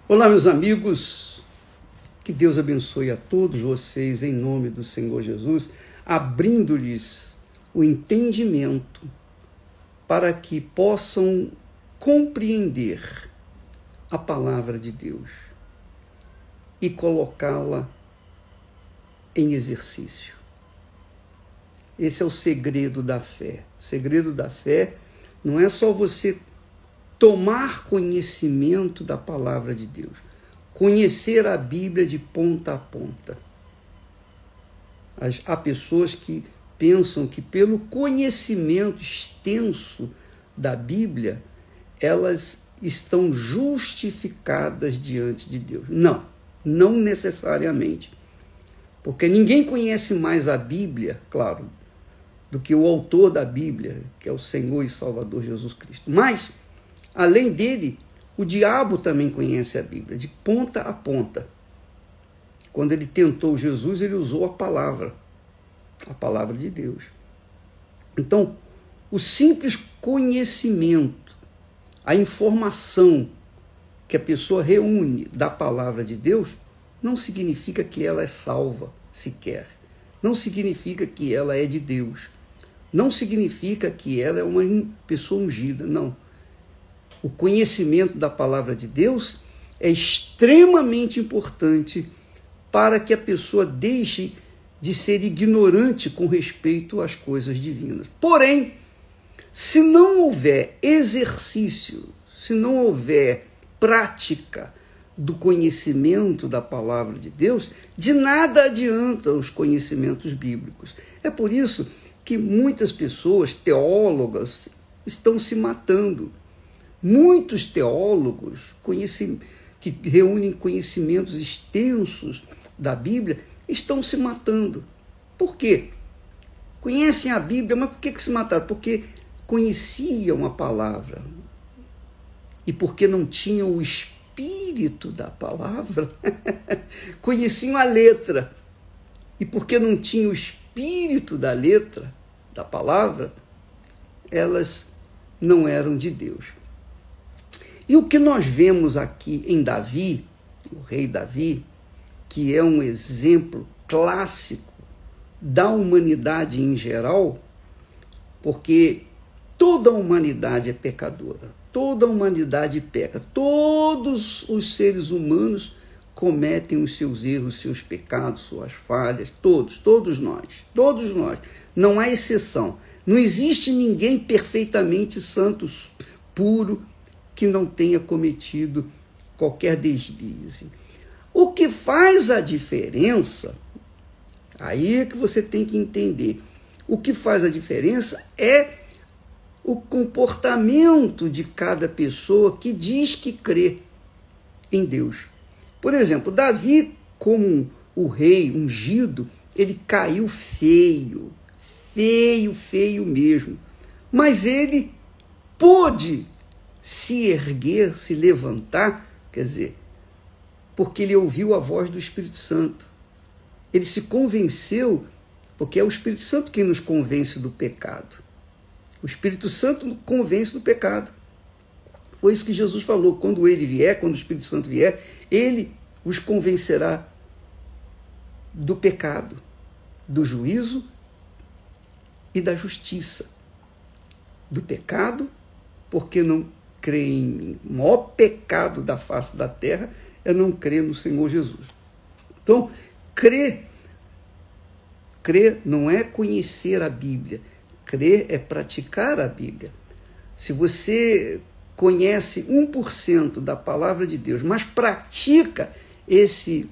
Olá, meus amigos, que Deus abençoe a todos vocês em nome do Senhor Jesus, abrindo-lhes o entendimento para que possam compreender a palavra de Deus e colocá-la em exercício. Esse é o segredo da fé. O segredo da fé não é só você tomar conhecimento da palavra de Deus, conhecer a Bíblia de ponta a ponta. Há pessoas que pensam que pelo conhecimento extenso da Bíblia, elas estão justificadas diante de Deus. Não necessariamente. Porque ninguém conhece mais a Bíblia, claro, do que o autor da Bíblia, que é o Senhor e Salvador Jesus Cristo. Mas, além dele, o diabo também conhece a Bíblia, de ponta a ponta. Quando ele tentou Jesus, ele usou a palavra de Deus. Então, o simples conhecimento, a informação que a pessoa reúne da palavra de Deus, não significa que ela é salva sequer. Não significa que ela é de Deus. Não significa que ela é uma pessoa ungida, não. O conhecimento da palavra de Deus é extremamente importante para que a pessoa deixe de ser ignorante com respeito às coisas divinas. Porém, se não houver exercício, se não houver prática do conhecimento da palavra de Deus, de nada adianta os conhecimentos bíblicos. É por isso que muitas pessoas, teólogas, estão se matando. Muitos teólogos que reúnem conhecimentos extensos da Bíblia estão se matando. Por quê? Conhecem a Bíblia, mas por que se mataram? Porque conheciam a palavra e porque não tinham o espírito da palavra, conheciam a letra e porque não tinham o espírito da letra, da palavra, elas não eram de Deus. E o que nós vemos aqui em Davi, o rei Davi, que é um exemplo clássico da humanidade em geral, porque toda a humanidade é pecadora, toda a humanidade peca, todos os seres humanos cometem os seus erros, seus pecados, suas falhas, todos nós, não há exceção. Não existe ninguém perfeitamente santo, puro, que não tenha cometido qualquer deslize. O que faz a diferença, aí é que você tem que entender, o que faz a diferença é o comportamento de cada pessoa que diz que crê em Deus. Por exemplo, Davi, como o rei ungido, ele caiu feio mesmo, mas ele pôde se erguer, se levantar, quer dizer, porque ele ouviu a voz do Espírito Santo. Ele se convenceu, porque é o Espírito Santo quem nos convence do pecado. O Espírito Santo nos convence do pecado. Foi isso que Jesus falou, quando o Espírito Santo vier, ele os convencerá do pecado, do juízo e da justiça. Do pecado, porque não crê em mim. O maior pecado da face da terra é não crer no Senhor Jesus. Então, crer não é conhecer a Bíblia. Crer é praticar a Bíblia. Se você conhece 1% da palavra de Deus, mas pratica esse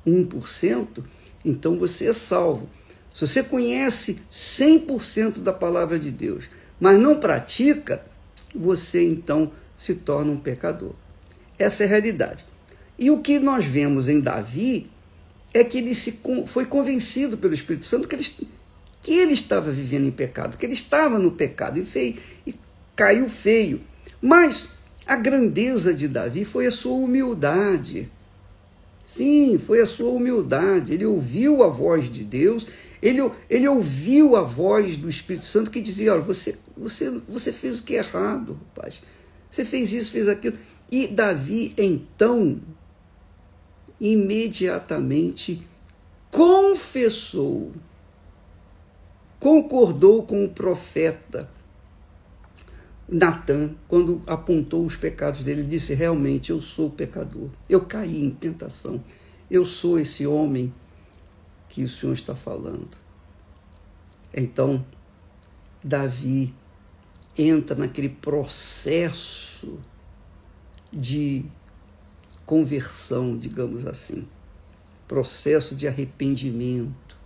1%, então você é salvo. Se você conhece 100% da palavra de Deus, mas não pratica, você então se torna um pecador. Essa é a realidade. E o que nós vemos em Davi é que ele foi convencido pelo Espírito Santo que ele estava vivendo em pecado, que ele estava no pecado e caiu feio. Mas a grandeza de Davi foi a sua humildade. Sim, foi a sua humildade. Ele ouviu a voz de Deus, ele ouviu a voz do Espírito Santo que dizia: olha, você fez o que é errado, rapaz. Você fez isso, fez aquilo. E Davi, então, imediatamente confessou, concordou com o profeta Natã, quando apontou os pecados dele. Ele disse: realmente, eu sou pecador, eu caí em tentação, eu sou esse homem que o Senhor está falando. Então, Davi entra naquele processo de conversão, digamos assim, processo de arrependimento.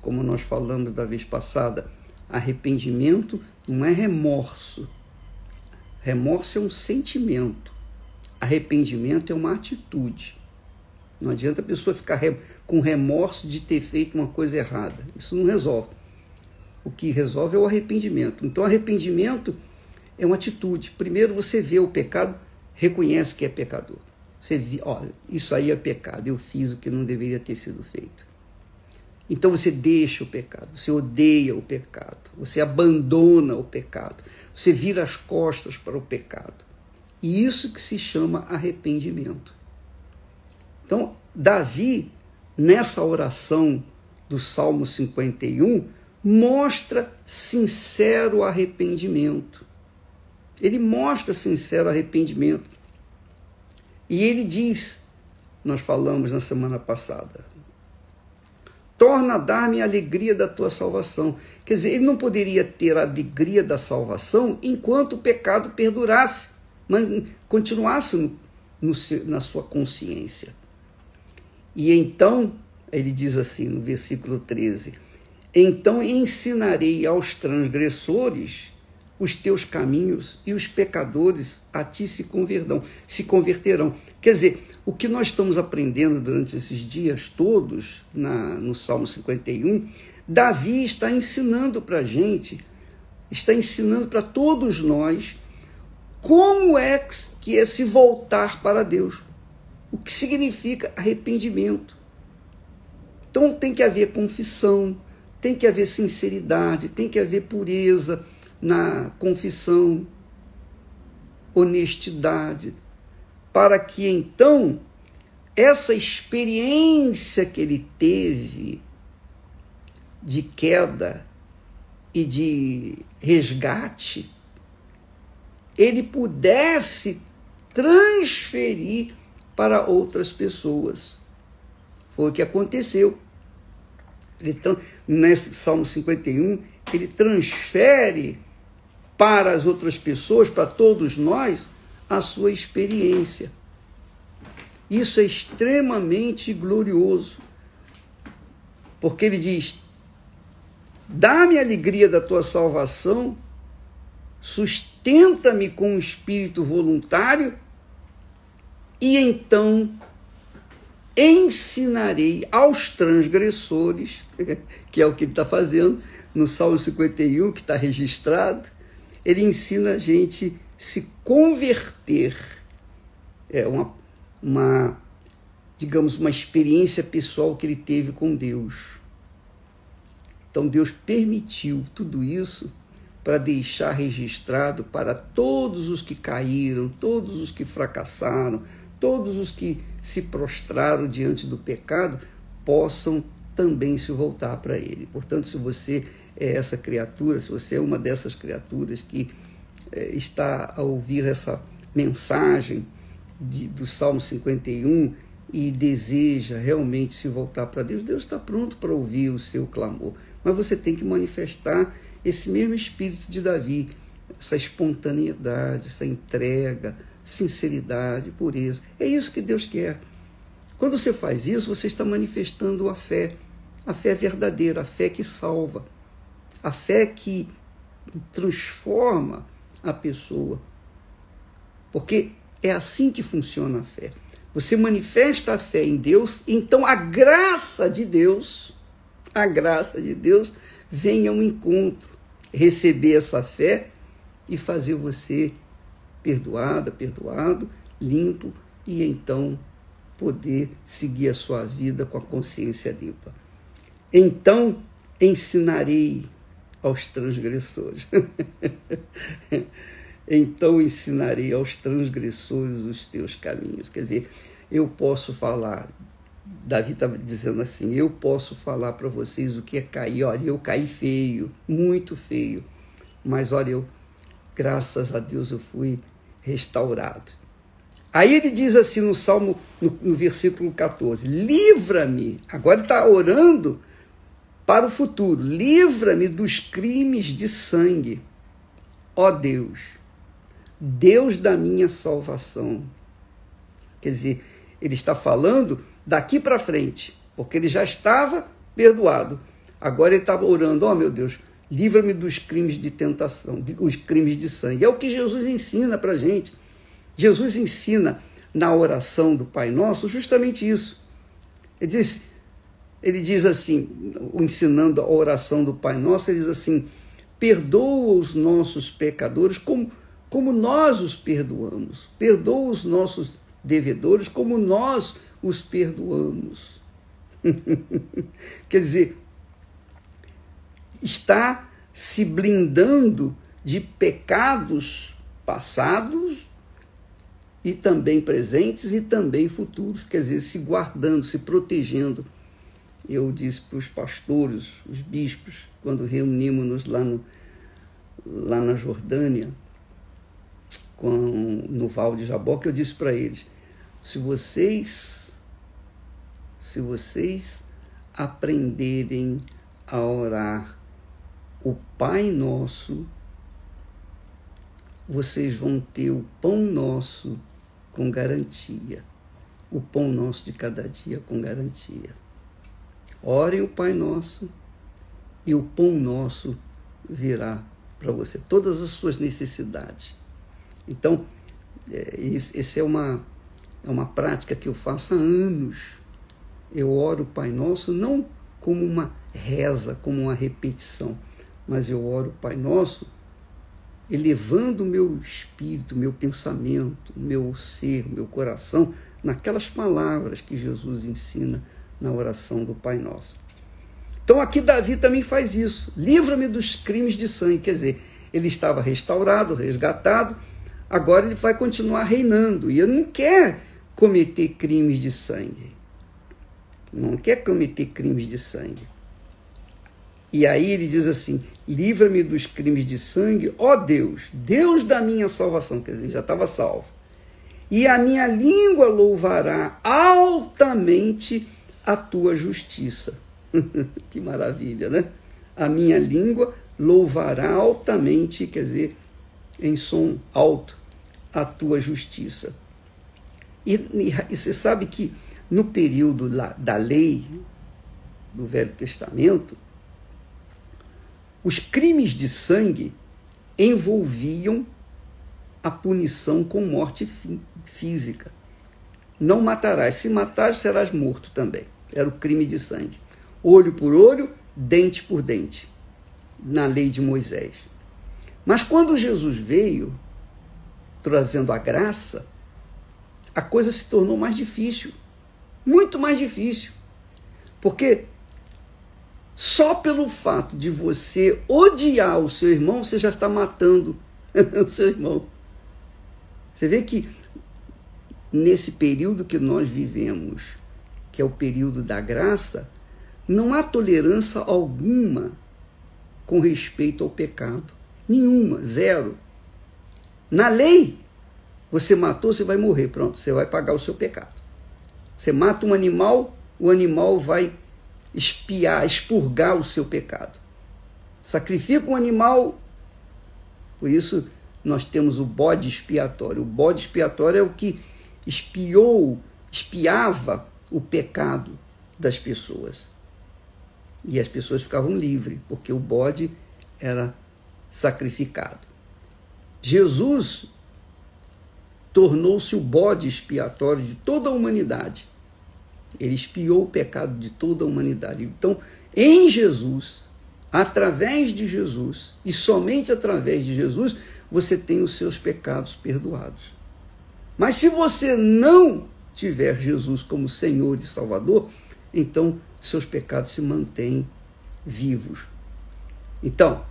Como nós falamos da vez passada, arrependimento não é remorso. Remorso é um sentimento. Arrependimento é uma atitude. Não adianta a pessoa ficar com remorso de ter feito uma coisa errada. Isso não resolve. O que resolve é o arrependimento. Então, arrependimento é uma atitude. Primeiro você vê o pecado, reconhece que é pecador. Você vê, olha, isso aí é pecado, eu fiz o que não deveria ter sido feito. Então você deixa o pecado, você odeia o pecado, você abandona o pecado, você vira as costas para o pecado. E isso que se chama arrependimento. Então, Davi, nessa oração do Salmo 51, mostra sincero arrependimento. Ele mostra sincero arrependimento. E ele diz, nós falamos na semana passada, torna a dar-me a alegria da tua salvação. Quer dizer, ele não poderia ter a alegria da salvação enquanto o pecado perdurasse, mas continuasse na sua consciência. E então, ele diz assim no versículo 13, então ensinarei aos transgressores os teus caminhos e os pecadores a ti se converterão. Quer dizer, o que nós estamos aprendendo durante esses dias todos, no Salmo 51, Davi está ensinando para a gente, está ensinando para todos nós, como é que é se voltar para Deus. O que significa arrependimento. Então tem que haver confissão, tem que haver sinceridade, tem que haver pureza na confissão, honestidade, para que então essa experiência que ele teve de queda e de resgate, ele pudesse transferir para outras pessoas. Foi o que aconteceu. Nesse Salmo 51, ele transfere para as outras pessoas, para todos nós, a sua experiência. Isso é extremamente glorioso, porque ele diz, dá-me a alegria da tua salvação, sustenta-me com um espírito voluntário, e então ensinarei aos transgressores, que é o que ele está fazendo no Salmo 51, que está registrado, ele ensina a gente se converter. É digamos, uma experiência pessoal que ele teve com Deus. Então Deus permitiu tudo isso para deixar registrado para todos os que caíram, todos os que fracassaram, todos os que se prostraram diante do pecado, possam também se voltar para ele. Portanto, se você é essa criatura, se você é uma dessas criaturas que está a ouvir essa mensagem do Salmo 51 e deseja realmente se voltar para Deus, Deus está pronto para ouvir o seu clamor. Mas você tem que manifestar esse mesmo espírito de Davi, essa espontaneidade, essa entrega, sinceridade, pureza. É isso que Deus quer. Quando você faz isso, você está manifestando a fé verdadeira, a fé que salva, a fé que transforma a pessoa. Porque é assim que funciona a fé. Você manifesta a fé em Deus, então a graça de Deus vem ao encontro, receber essa fé e fazer você perdoado, limpo, e então poder seguir a sua vida com a consciência limpa. Então ensinarei aos transgressores. então ensinarei aos transgressores os teus caminhos. Quer dizer, eu posso falar, Davi estava dizendo assim, eu posso falar para vocês o que é cair. Olha, eu caí feio, muito feio, mas olha, eu, graças a Deus, eu fui restaurado. Aí ele diz assim no Salmo, no versículo 14, livra-me, agora ele está orando para o futuro, livra-me dos crimes de sangue, ó Deus, Deus da minha salvação. Quer dizer, ele está falando daqui para frente, porque ele já estava perdoado. Agora ele estava orando, ó meu Deus, livra-me dos crimes de tentação, os crimes de sangue. É o que Jesus ensina para a gente. Jesus ensina na oração do Pai Nosso justamente isso. Ele diz assim, ensinando a oração do Pai Nosso, ele diz assim, perdoa os nossos pecadores como nós os perdoamos. Perdoa os nossos devedores como nós os perdoamos. Quer dizer, está se blindando de pecados passados e também presentes e também futuros, quer dizer, se guardando, se protegendo. Eu disse para os pastores, os bispos, quando reunimos-nos lá na Jordânia, no Val de Jaboque, eu disse para eles, se vocês aprenderem a orar o Pai Nosso, vocês vão ter o pão nosso com garantia. O pão nosso de cada dia com garantia. Orem o Pai Nosso e o pão nosso virá para você. Todas as suas necessidades. Então, essa é uma prática que eu faço há anos. Eu oro o Pai Nosso não como uma reza, como uma repetição, mas eu oro o Pai Nosso elevando o meu espírito, meu pensamento, meu ser, meu coração, naquelas palavras que Jesus ensina na oração do Pai Nosso. Então aqui Davi também faz isso. Livra-me dos crimes de sangue. Quer dizer, ele estava restaurado, resgatado, agora ele vai continuar reinando. E ele não quer cometer crimes de sangue. Não quer cometer crimes de sangue. E aí ele diz assim, livra-me dos crimes de sangue, ó Deus, Deus da minha salvação. Quer dizer, já estava salvo. E a minha língua louvará altamente a tua justiça. Que maravilha, né? A minha língua louvará altamente, quer dizer, em som alto, a tua justiça. E você sabe que no período da lei, do Velho Testamento, os crimes de sangue envolviam a punição com morte física. Não matarás. Se matares, serás morto também. Era o crime de sangue. Olho por olho, dente por dente. Na lei de Moisés. Mas quando Jesus veio, trazendo a graça, a coisa se tornou mais difícil. Muito mais difícil. Porque só pelo fato de você odiar o seu irmão, você já está matando o seu irmão. Você vê que nesse período que nós vivemos, que é o período da graça, não há tolerância alguma com respeito ao pecado. Nenhuma, zero. Na lei, você matou, você vai morrer, pronto, você vai pagar o seu pecado. Você mata um animal, o animal vai expurgar o seu pecado. Sacrifica um animal, por isso nós temos o bode expiatório. O bode expiatório é o que espiava o pecado das pessoas. E as pessoas ficavam livres, porque o bode era sacrificado. Jesus tornou-se o bode expiatório de toda a humanidade. Ele expiou o pecado de toda a humanidade. Então, em Jesus, através de Jesus, e somente através de Jesus, você tem os seus pecados perdoados. Mas se você não tiver Jesus como Senhor e Salvador, então seus pecados se mantêm vivos. Então,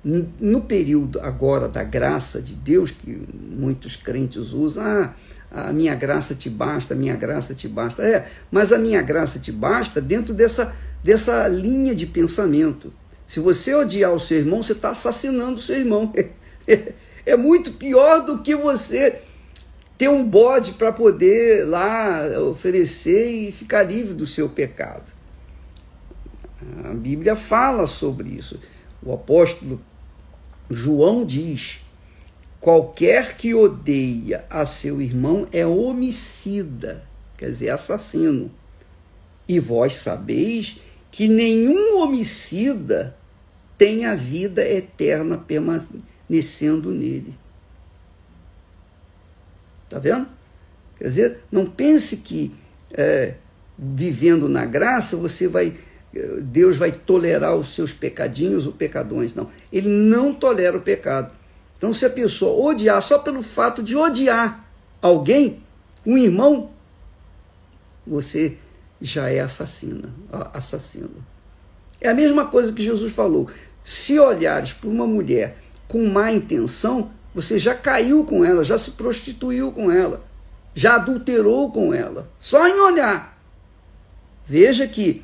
No período agora da graça de Deus, que muitos crentes usam, a minha graça te basta, a minha graça te basta. Mas a minha graça te basta dentro dessa linha de pensamento. Se você odiar o seu irmão, você está assassinando o seu irmão. É muito pior do que você ter um bode para poder lá oferecer e ficar livre do seu pecado. A Bíblia fala sobre isso. O apóstolo João diz: qualquer que odeia a seu irmão é homicida, quer dizer, assassino. E vós sabeis que nenhum homicida tem a vida eterna permanecendo nele. Está vendo? Quer dizer, não pense que vivendo na graça Deus vai tolerar os seus pecadinhos ou pecadões. Não, ele não tolera o pecado. Então, se a pessoa odiar só pelo fato de odiar alguém, um irmão, você já é assassino. É a mesma coisa que Jesus falou. Se olhares para uma mulher com má intenção, você já caiu com ela, já se prostituiu com ela, já adulterou com ela, só em olhar. Veja que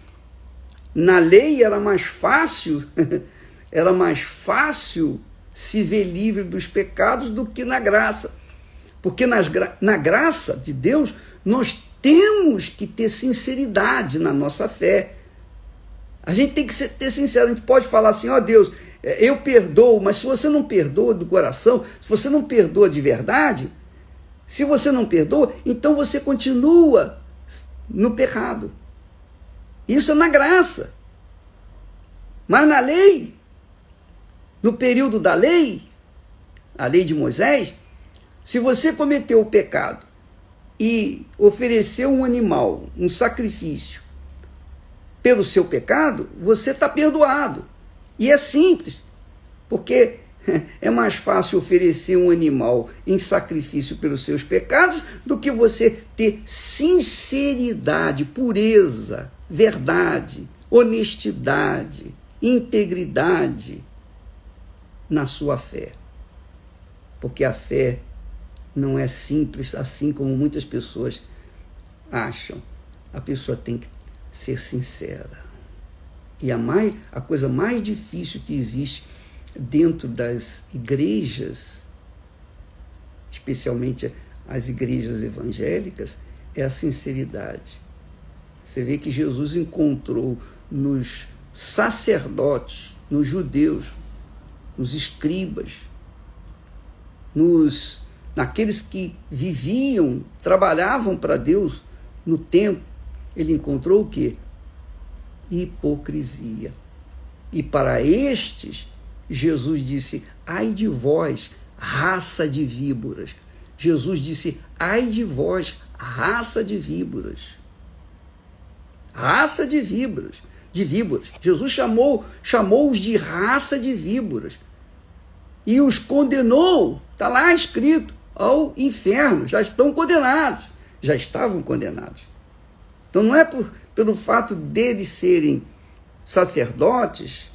na lei era mais fácil se ver livre dos pecados do que na graça. Porque na graça de Deus, nós temos que ter sinceridade na nossa fé. A gente tem que ter sincero. A gente pode falar assim: ó Deus, eu perdoo, mas se você não perdoa do coração, se você não perdoa de verdade, se você não perdoa, então você continua no pecado. Isso é na graça. Mas na lei, no período da lei, a lei de Moisés, se você cometeu o pecado e ofereceu um animal, um sacrifício, pelo seu pecado, você está perdoado. E é simples, porque é mais fácil oferecer um animal em sacrifício pelos seus pecados do que você ter sinceridade, pureza, verdade, honestidade, integridade na sua fé. Porque a fé não é simples assim como muitas pessoas acham. A pessoa tem que ser sincera. E a coisa mais difícil que existe dentro das igrejas, especialmente as igrejas evangélicas, é a sinceridade. Você vê que Jesus encontrou nos sacerdotes, nos judeus, nos escribas, naqueles que viviam, trabalhavam para Deus no templo, ele encontrou o quê? Hipocrisia. E para estes, Jesus disse: ai de vós, raça de víboras. Jesus disse: ai de vós, raça de víboras. Raça de víboras. Jesus chamou-os de raça de víboras. E os condenou, está lá escrito, ao inferno. Já estão condenados. Já estavam condenados. Então não é pelo fato deles serem sacerdotes,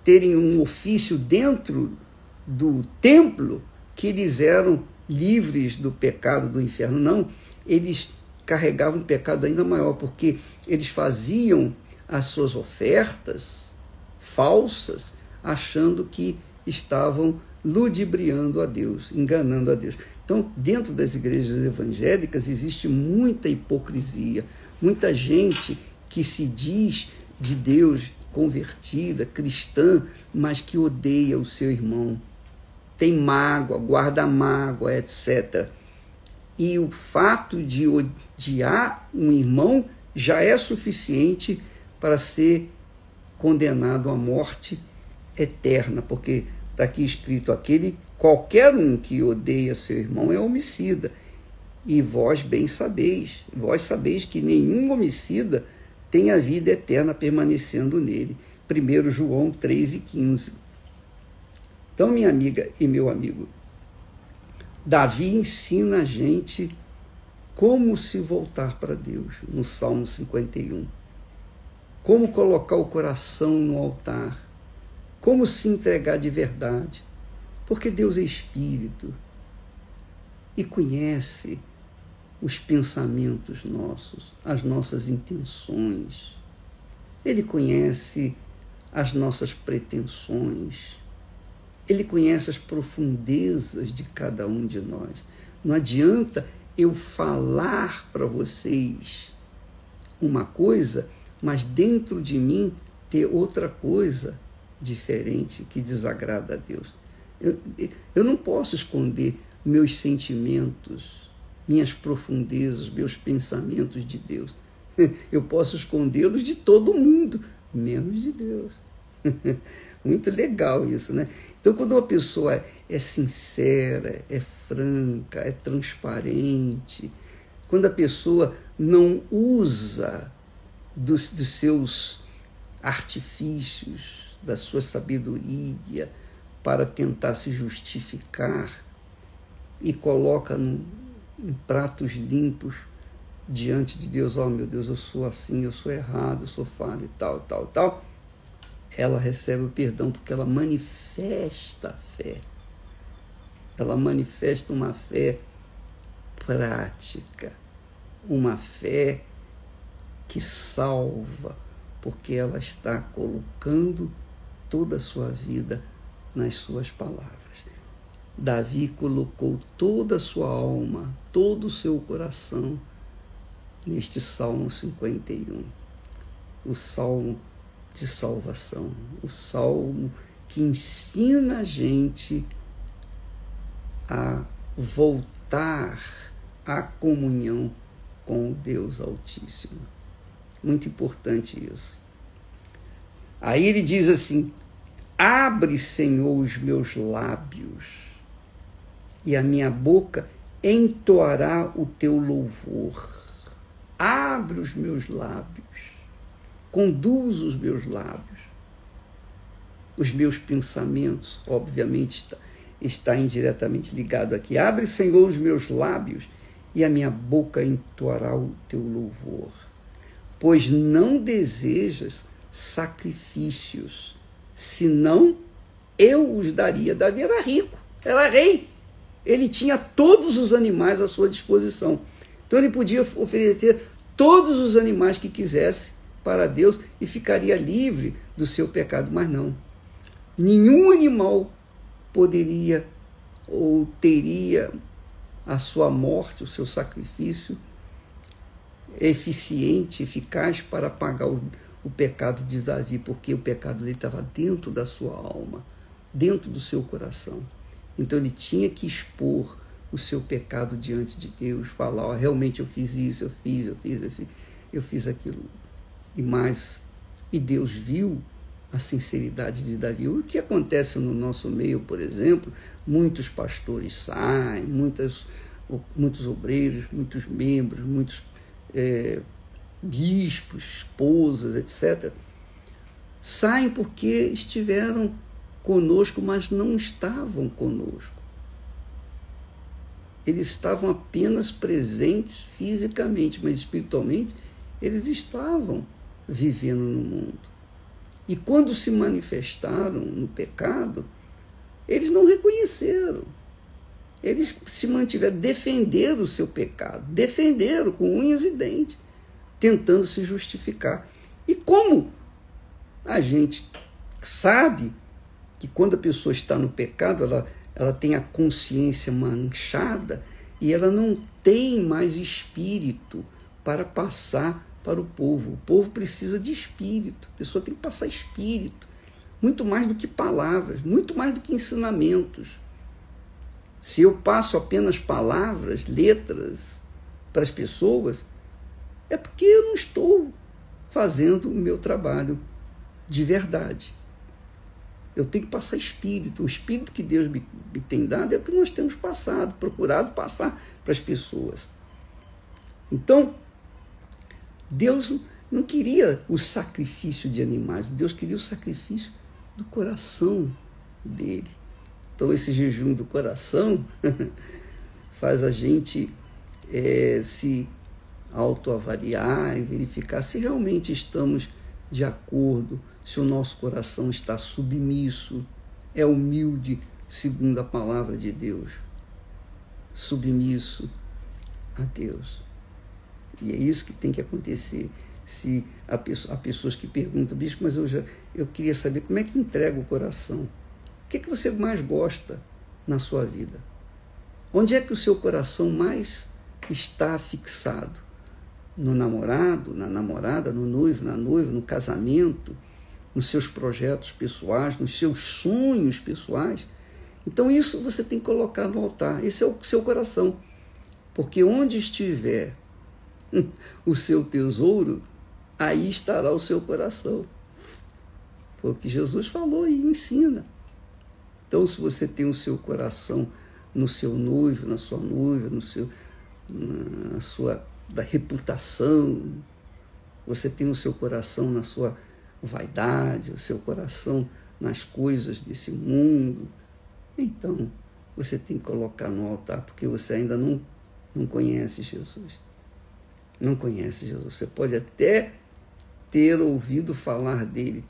terem um ofício dentro do templo, que eles eram livres do pecado do inferno. Não, eles carregavam um pecado ainda maior, porque eles faziam as suas ofertas falsas, achando que estavam ludibriando a Deus, enganando a Deus. Então, dentro das igrejas evangélicas existe muita hipocrisia, muita gente que se diz de Deus, convertida, cristã, mas que odeia o seu irmão, tem mágoa, guarda mágoa, etc. E o fato de odiar um irmão já é suficiente para ser condenado à morte eterna, porque está aqui escrito: qualquer um que odeia seu irmão é homicida. E vós bem sabeis, que nenhum homicida tem a vida eterna permanecendo nele. 1 João 3,15. Então, minha amiga e meu amigo, Davi ensina a gente como se voltar para Deus, no Salmo 51. Como colocar o coração no altar, como se entregar de verdade, porque Deus é Espírito e conhece os pensamentos nossos, as nossas intenções. Ele conhece as nossas pretensões. Ele conhece as profundezas de cada um de nós. Não adianta eu falar para vocês uma coisa, mas dentro de mim ter outra coisa diferente que desagrada a Deus. Eu não posso esconder meus sentimentos, minhas profundezas, meus pensamentos de Deus. Eu posso escondê-los de todo mundo, menos de Deus. Muito legal isso, né? Então, quando uma pessoa é sincera, é franca, é transparente, quando a pessoa não usa dos seus artifícios, da sua sabedoria para tentar se justificar e coloca em pratos limpos diante de Deus, oh meu Deus, eu sou assim, eu sou errado, eu sou falho e tal, tal, tal, ela recebe o perdão porque ela manifesta a fé. Ela manifesta uma fé prática, uma fé que salva, porque ela está colocando toda a sua vida nas suas palavras. Davi colocou toda a sua alma, todo o seu coração neste Salmo 51, o Salmo de salvação, o Salmo que ensina a gente a voltar à comunhão com o Deus Altíssimo. Muito importante isso. Aí ele diz assim: abre, Senhor, os meus lábios, e a minha boca entoará o teu louvor. Abre os meus lábios, conduz os meus lábios. Os meus pensamentos, obviamente, está indiretamente ligado aqui. Abre, Senhor, os meus lábios, e a minha boca entoará o teu louvor. Pois não desejas sacrifícios, senão eu os daria. Davi era rico, era rei. Ele tinha todos os animais à sua disposição. Então ele podia oferecer todos os animais que quisesse para Deus e ficaria livre do seu pecado. Mas não. Nenhum animal poderia ou teria a sua morte, o seu sacrifício eficiente, eficaz para pagar o pecado de Davi, porque o pecado dele estava dentro da sua alma, dentro do seu coração. Então ele tinha que expor o seu pecado diante de Deus, falar, realmente eu fiz isso, eu fiz aquilo. E Deus viu a sinceridade de Davi. O que acontece no nosso meio, por exemplo, muitos pastores saem, muitos obreiros, muitos membros, muitos bispos, esposas, etc., saem porque estiveram conosco, mas não estavam conosco. Eles estavam apenas presentes fisicamente, mas espiritualmente eles estavam vivendo no mundo. E quando se manifestaram no pecado, eles não reconheceram. Eles se mantiveram, defenderam o seu pecado, defenderam com unhas e dentes, tentando se justificar. E como a gente sabe que quando a pessoa está no pecado, ela tem a consciência manchada e ela não tem mais espírito para passar para o povo. O povo precisa de espírito, a pessoa tem que passar espírito, muito mais do que palavras, muito mais do que ensinamentos. Se eu passo apenas palavras, letras para as pessoas, é porque eu não estou fazendo o meu trabalho de verdade. Eu tenho que passar espírito. O espírito que Deus me tem dado é o que nós temos passado, procurado passar para as pessoas. Então, Deus não queria o sacrifício de animais, Deus queria o sacrifício do coração dele. Então, esse jejum do coração faz a gente se autoavaliar e verificar se realmente estamos de acordo, se o nosso coração está submisso, é humilde, segundo a palavra de Deus, submisso a Deus. E é isso que tem que acontecer. Se há pessoas que perguntam, bispo, mas eu queria saber como é que entrega o coração. O que é que você mais gosta na sua vida? Onde é que o seu coração mais está fixado? No namorado, na namorada, no noivo, na noiva, no casamento, nos seus projetos pessoais, nos seus sonhos pessoais? Então isso você tem que colocar no altar. Esse é o seu coração. Porque onde estiver o seu tesouro, aí estará o seu coração. Foi o que Jesus falou e ensina. Então, se você tem o seu coração no seu noivo, na sua noiva, na sua da reputação, você tem o seu coração na sua vaidade, o seu coração nas coisas desse mundo, então você tem que colocar no altar, porque você ainda não conhece Jesus. Não conhece Jesus. Você pode até ter ouvido falar dele,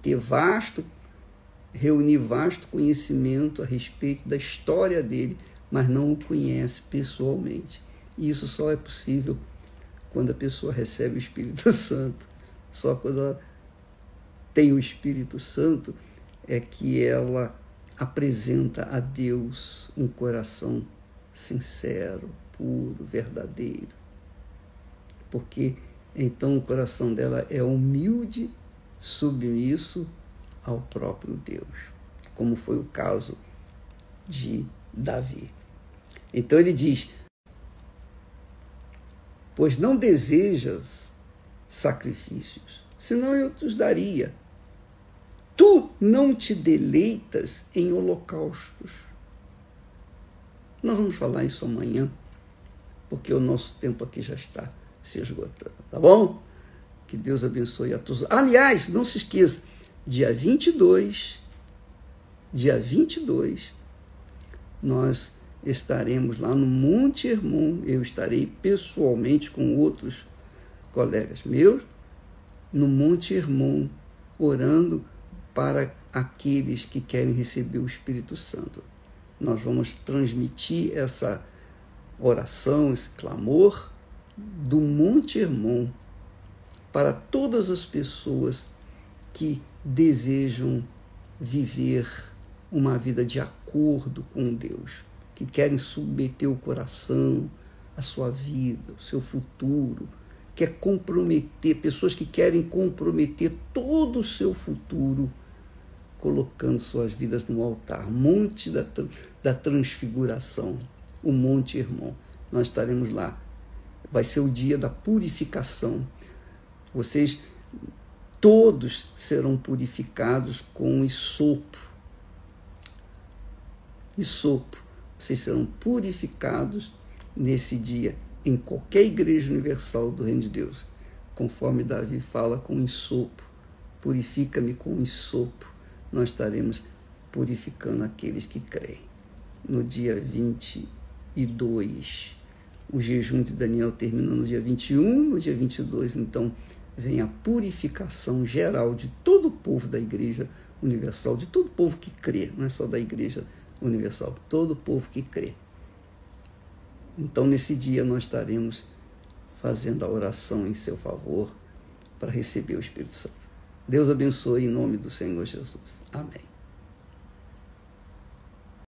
reunir vasto conhecimento a respeito da história dele, mas não o conhece pessoalmente. E isso só é possível quando a pessoa recebe o Espírito Santo. Só quando ela tem o Espírito Santo é que ela apresenta a Deus um coração sincero, puro, verdadeiro. Porque então o coração dela é humilde, submisso ao próprio Deus, como foi o caso de Davi. Então ele diz: pois não desejas sacrifícios, senão eu te os daria. Tu não te deleitas em holocaustos. Nós vamos falar isso amanhã, porque o nosso tempo aqui já está se esgotando, tá bom? Que Deus abençoe a todos. Aliás, não se esqueça, dia 22, nós estaremos lá no Monte Hermon. Eu estarei pessoalmente com outros colegas meus no Monte Hermon, orando para aqueles que querem receber o Espírito Santo. Nós vamos transmitir essa oração, esse clamor do Monte Hermon para todas as pessoas que desejam viver uma vida de acordo com Deus, que querem submeter o coração, a sua vida, o seu futuro, quer comprometer, pessoas que querem comprometer todo o seu futuro, colocando suas vidas no altar, Monte da Transfiguração, o Monte Hermon. Nós estaremos lá. Vai ser o dia da purificação. Vocês todos serão purificados com hisopo. Hisopo. Vocês serão purificados nesse dia, em qualquer igreja universal do Reino de Deus. Conforme Davi fala, com hisopo. Purifica-me com hisopo. Nós estaremos purificando aqueles que creem. No dia 22, o jejum de Daniel termina no dia 21, no dia 22, então, vem a purificação geral de todo o povo da Igreja Universal, de todo o povo que crê, não é só da Igreja Universal, todo o povo que crê. Então, nesse dia, nós estaremos fazendo a oração em seu favor para receber o Espírito Santo. Deus abençoe em nome do Senhor Jesus. Amém.